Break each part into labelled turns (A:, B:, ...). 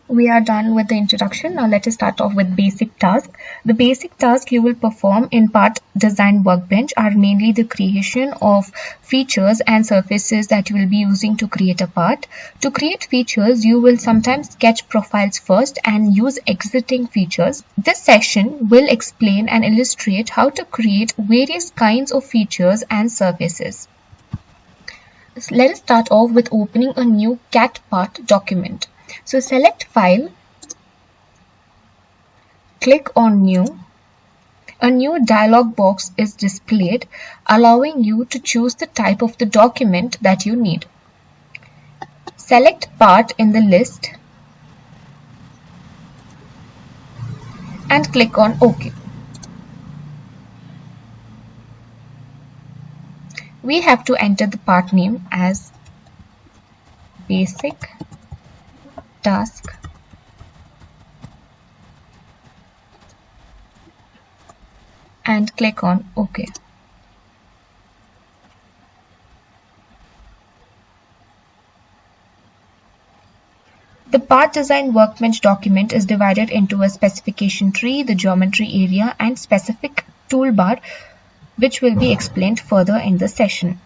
A: We are done with the introduction. Now let us start off with basic task. The basic task you will perform in part design workbench are mainly the creation of features and surfaces that you will be using to create a part. To create features, you will sometimes sketch profiles first and use exiting features. This section will explain and illustrate how to create various kinds of features and surfaces. Let us start off with opening a new CAT part document. So select File, click on New. A new dialog box is displayed, allowing you to choose the type of the document that you need. Select Part in the list and click on OK. We have to enter the part name as Basic Task and click on OK. The part design workbench document is divided into a specification tree, the geometry area, and specific toolbar, which will be explained further in the session.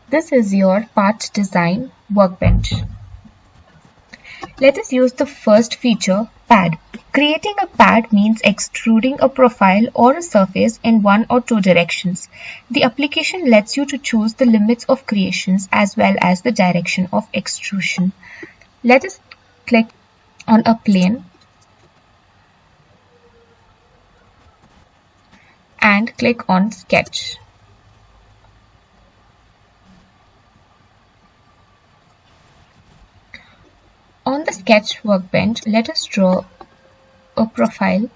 A: This is your part design workbench. Let us use the first feature, pad. Creating a pad means extruding a profile or a surface in one or two directions. The application lets you to choose the limits of creations as well as the direction of extrusion. Let us click on a plane and click on Sketch. On the sketch workbench, let us draw a profile.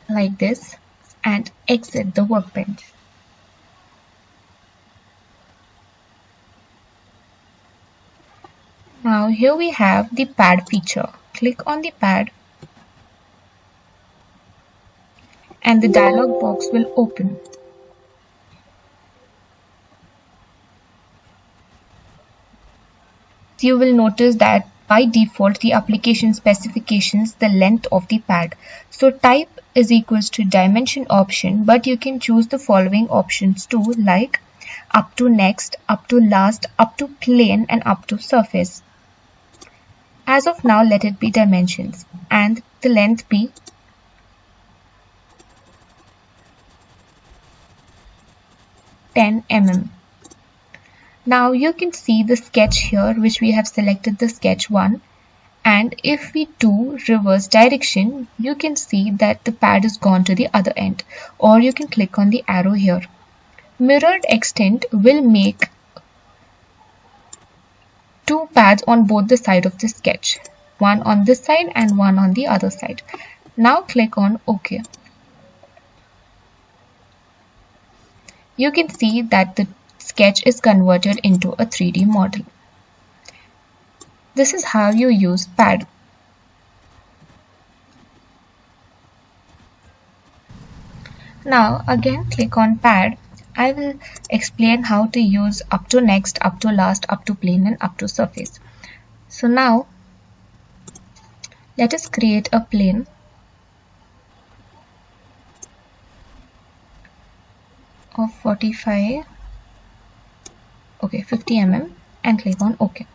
A: Like this, and exit the workbench. Now here we have the pad feature. Click on the pad and the dialog box will open. You will notice that by default the application specifications the length of the pad. So type is equals to dimension option, but you can choose the following options too, like up to next, up to last, up to plane, and up to surface. As of now, let it be dimensions and the length be 10 mm. Now you can see the sketch here, which we have selected the sketch 1, and if we do reverse direction, you can see that the pad is gone to the other end, or you can click on the arrow here. Mirrored extent will make two pads on both the side of the sketch, one on this side and one on the other side. Now click on OK. You can see that the sketch is converted into a 3D model. This is how you use pad. Now again click on pad. I will explain how to use up to next, up to last, up to plane, and up to surface. So now let us create a plane of 50 mm and click on OK.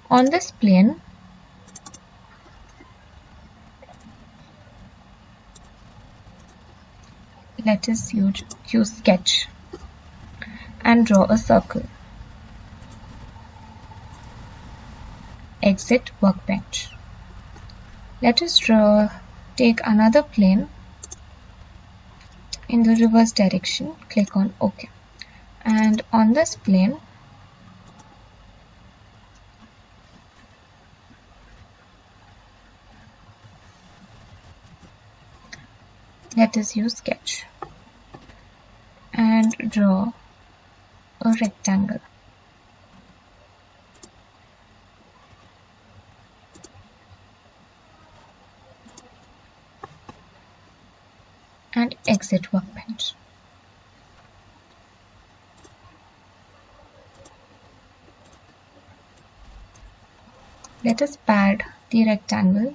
A: On this plane, let us use sketch and draw a circle. Exit workbench. Let us take another plane in the reverse direction. Click on OK. And on this plane, let us use sketch and draw a rectangle. And exit workbench. Let us pad the rectangle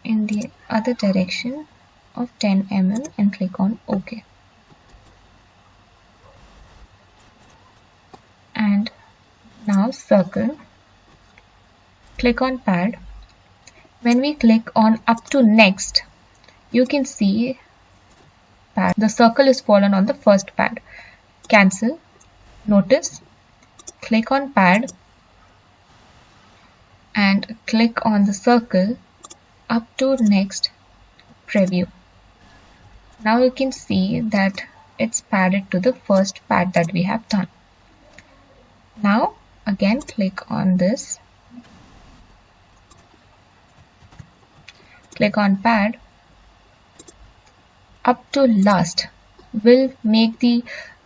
A: in the other direction of 10 mm and click on OK. And now circle, click on pad. When we click on up to next, you can see pad. The circle is fallen on the first pad. Cancel, notice, click on pad and click on the circle up to next, preview. Now you can see that it's padded to the first pad that we have done. Now again click on this, click on pad, up to last. Will make the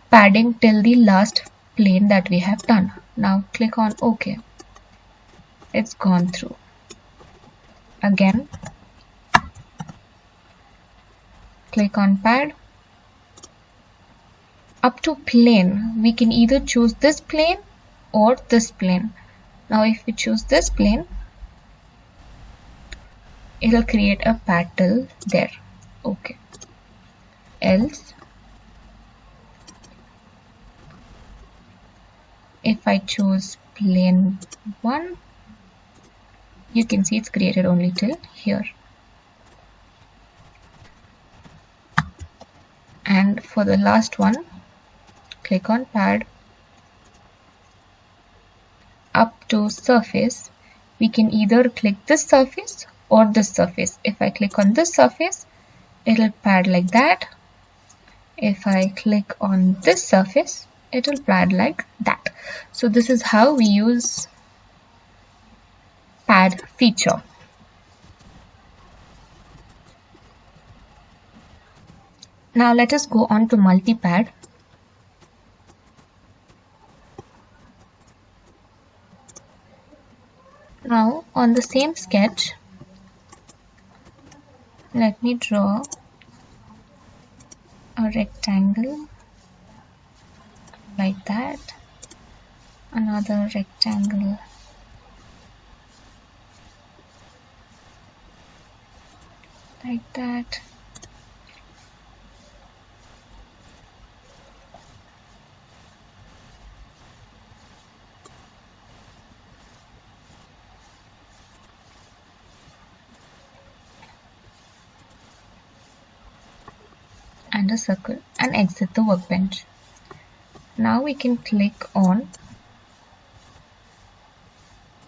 A: padding till the last plane that we have done. Now click on OK. It's gone through. Again click on pad, up to plane. We can either choose this plane or this plane. Now if we choose this plane, it will create a pad till there. Okay. Else if I choose plane 1, you can see it's created only till here. And for the last one, click on pad, up to surface. We can either click this surface or this surface. If I click on this surface, it'll pad like that. If I click on this surface, it will pad like that. So this is how we use pad feature. Now let us go on to multi-pad. Now on the same sketch, let me draw a rectangle like that, another rectangle like that, and a circle, and exit the workbench. Now we can click on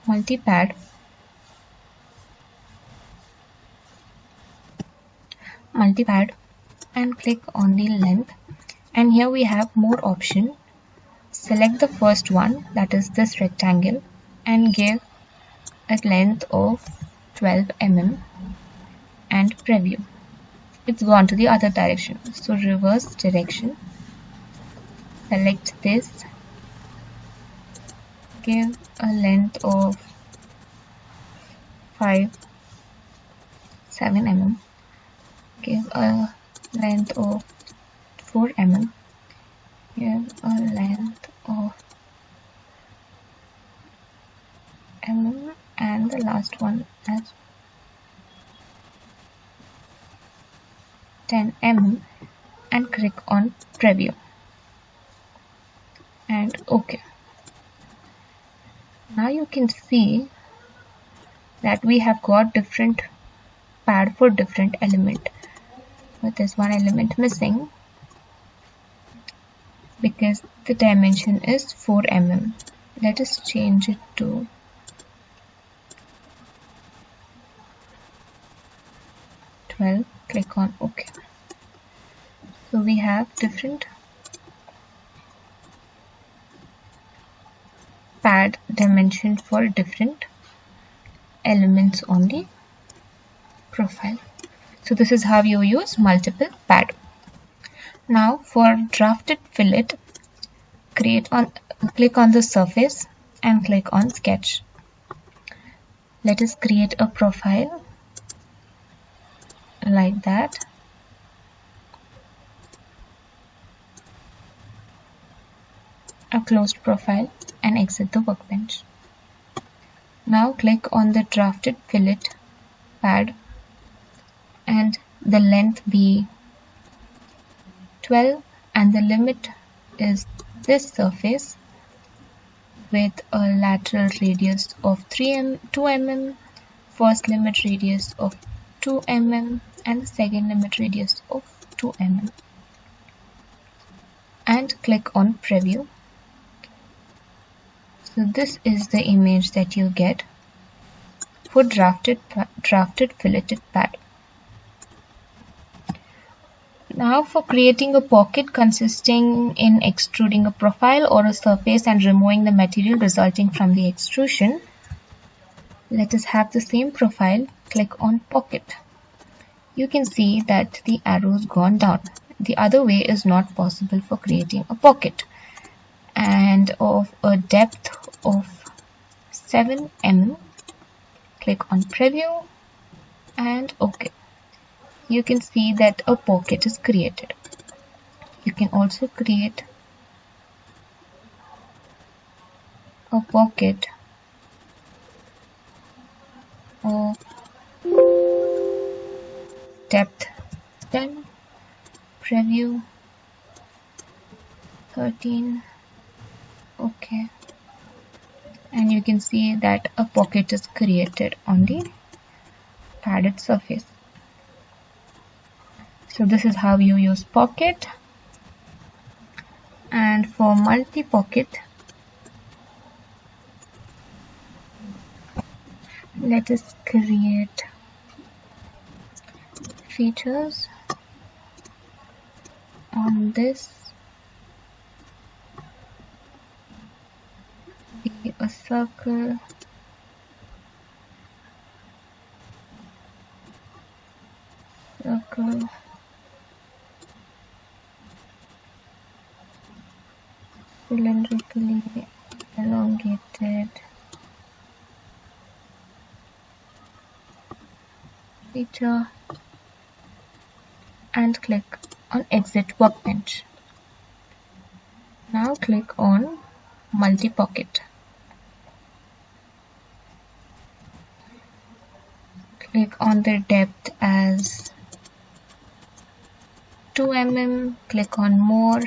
A: multi-pad, and click on the length, and here we have more option. Select the first one, that is this rectangle, and give a length of 12 mm and preview. It's gone to the other direction, so reverse direction, select this, give a length of 7 mm, give a length of 4 mm, give a length of mm, and the last one as 10 mm, and click on preview and OK. Now you can see that we have got different pad for different element, but there's one element missing because the dimension is 4 mm. Let us change it to 12. Click on OK. So we have different pad dimension for different elements on the profile. So this is how you use multiple pad. Now for drafted fillet, click on the surface and click on sketch. Let us create a profile like that. A closed profile, and exit the workbench. Now click on the drafted fillet pad and the length be 12 and the limit is this surface with a lateral radius of 2 mm, first limit radius of 2 mm and the second limit radius of 2 mm, and click on preview. So this is the image that you get for drafted filleted pad. Now for creating a pocket consisting in extruding a profile or a surface and removing the material resulting from the extrusion, let us have the same profile. Click on pocket. You can see that the arrow's gone down. The other way is not possible for creating a pocket. And of a depth of 7 mm, click on preview and OK. You can see that a pocket is created. You can also create a pocket of depth 10, preview 13, OK. And you can see that a pocket is created on the padded surface. So this is how you use pocket. And for multi-pocket, let us create features on this. Be a circle, cylindrically elongated feature, and click on exit workbench. Now click on multi-pocket. Click on the depth as 2 mm, click on more,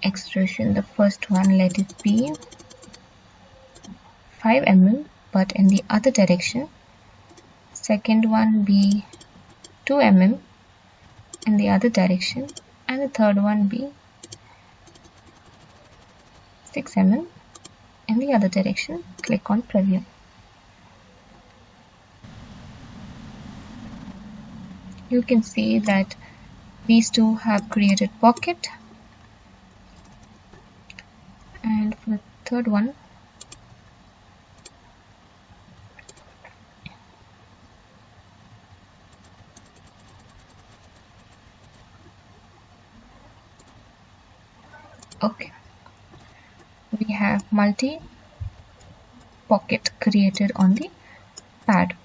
A: extrusion, the first one let it be 5 mm but in the other direction, second one be 2 mm in the other direction, and the third one be 6 mm in the other direction. Click on preview. You can see that these two have created pocket, and for the third one, okay, we have multi pocket created on the pad.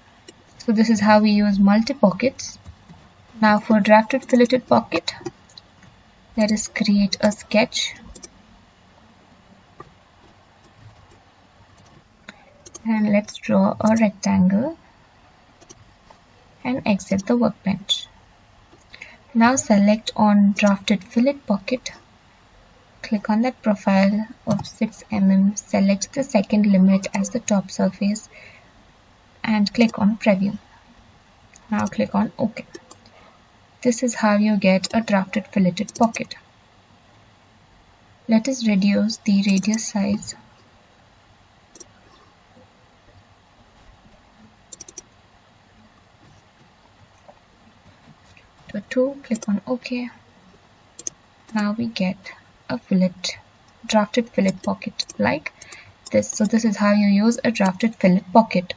A: So this is how we use multi pockets. Now for drafted filleted pocket, let us create a sketch and let's draw a rectangle and exit the workbench. Now select on drafted fillet pocket, click on that profile of 6 mm, select the second limit as the top surface and click on preview. Now click on OK. This is how you get a drafted filleted pocket. Let us reduce the radius size to 2, click on OK. Now we get a drafted fillet pocket like this. So this is how you use a drafted fillet pocket.